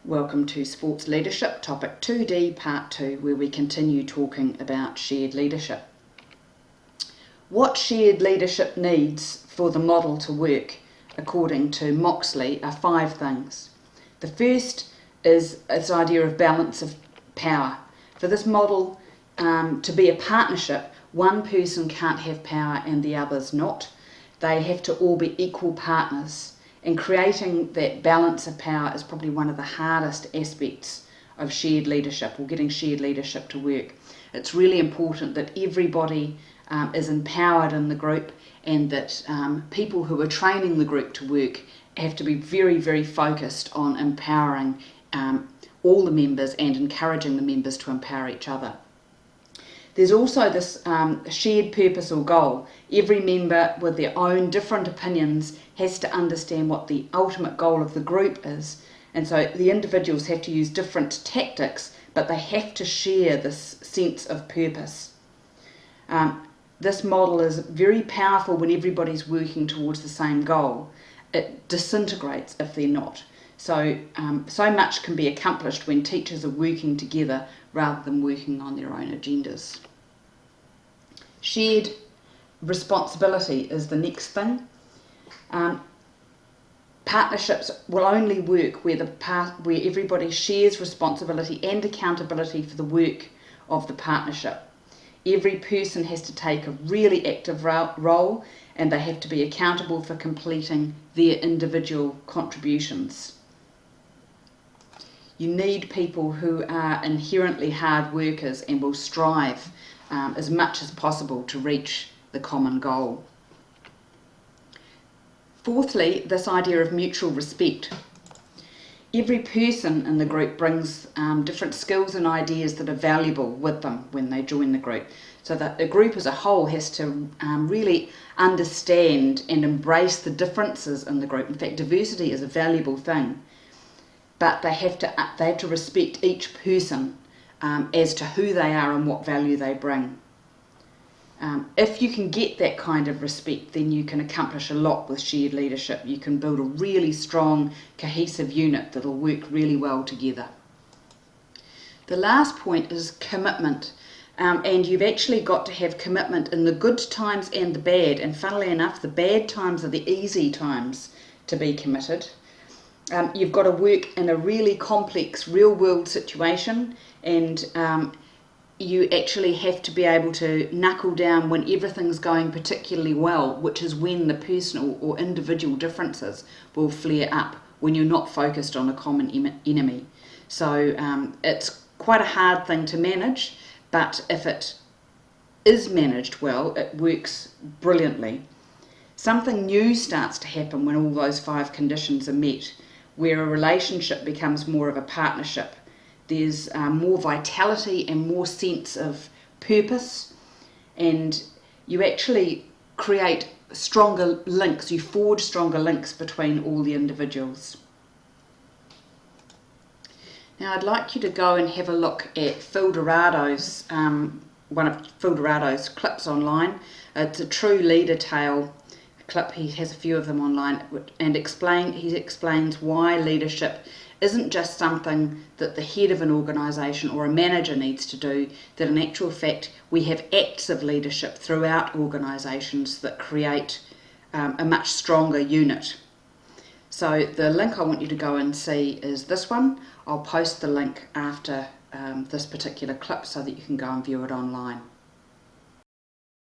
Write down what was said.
Welcome to Sports Leadership, Topic 2D, Part 2, where we continue talking about shared leadership. What shared leadership needs for the model to work, according to Moxley, are 5 things. The first is this idea of balance of power. For this model to be a partnership, one person can't have power and the others not. They have to all be equal partners. And creating that balance of power is probably one of the hardest aspects of shared leadership, or getting shared leadership to work. It's really important that everybody is empowered in the group, and that people who are training the group to work have to be very, very focused on empowering all the members and encouraging the members to empower each other. There's also this shared purpose or goal. Every member with their own different opinions has to understand what the ultimate goal of the group is. And so the individuals have to use different tactics, but they have to share this sense of purpose. This model is very powerful when everybody's working towards the same goal. It disintegrates if they're not. So much can be accomplished when teachers are working together rather than working on their own agendas. Shared responsibility is the next thing. Partnerships will only work where everybody shares responsibility and accountability for the work of the partnership. Every person has to take a really active role, and they have to be accountable for completing their individual contributions. You need people who are inherently hard workers and will strive as much as possible to reach the common goal. Fourthly, this idea of mutual respect. Every person in the group brings different skills and ideas that are valuable with them when they join the group. So that the group as a whole has to really understand and embrace the differences in the group. In fact, diversity is a valuable thing. But they have to respect each person as to who they are and what value they bring. If you can get that kind of respect, then you can accomplish a lot with shared leadership. You can build a really strong, cohesive unit that'll work really well together. The last point is commitment. And you've actually got to have commitment in the good times and the bad. And funnily enough, the bad times are the easy times to be committed. You've got to work in a really complex real-world situation, and you actually have to be able to knuckle down when everything's going particularly well, which is when the personal or individual differences will flare up when you're not focused on a common enemy. So it's quite a hard thing to manage, but if it is managed well, it works brilliantly. Something new starts to happen when all those 5 conditions are met, where a relationship becomes more of a partnership. There's more vitality and more sense of purpose, and you actually create stronger links, you forge stronger links between all the individuals. Now I'd like you to go and have a look at Phil Dorado's, one of Phil Dorado's clips online. It's a true leader tale clip. He has a few of them online, and he explains why leadership isn't just something that the head of an organisation or a manager needs to do, that in actual fact we have acts of leadership throughout organisations that create a much stronger unit. So the link I want you to go and see is this one. I'll post the link after this particular clip so that you can go and view it online.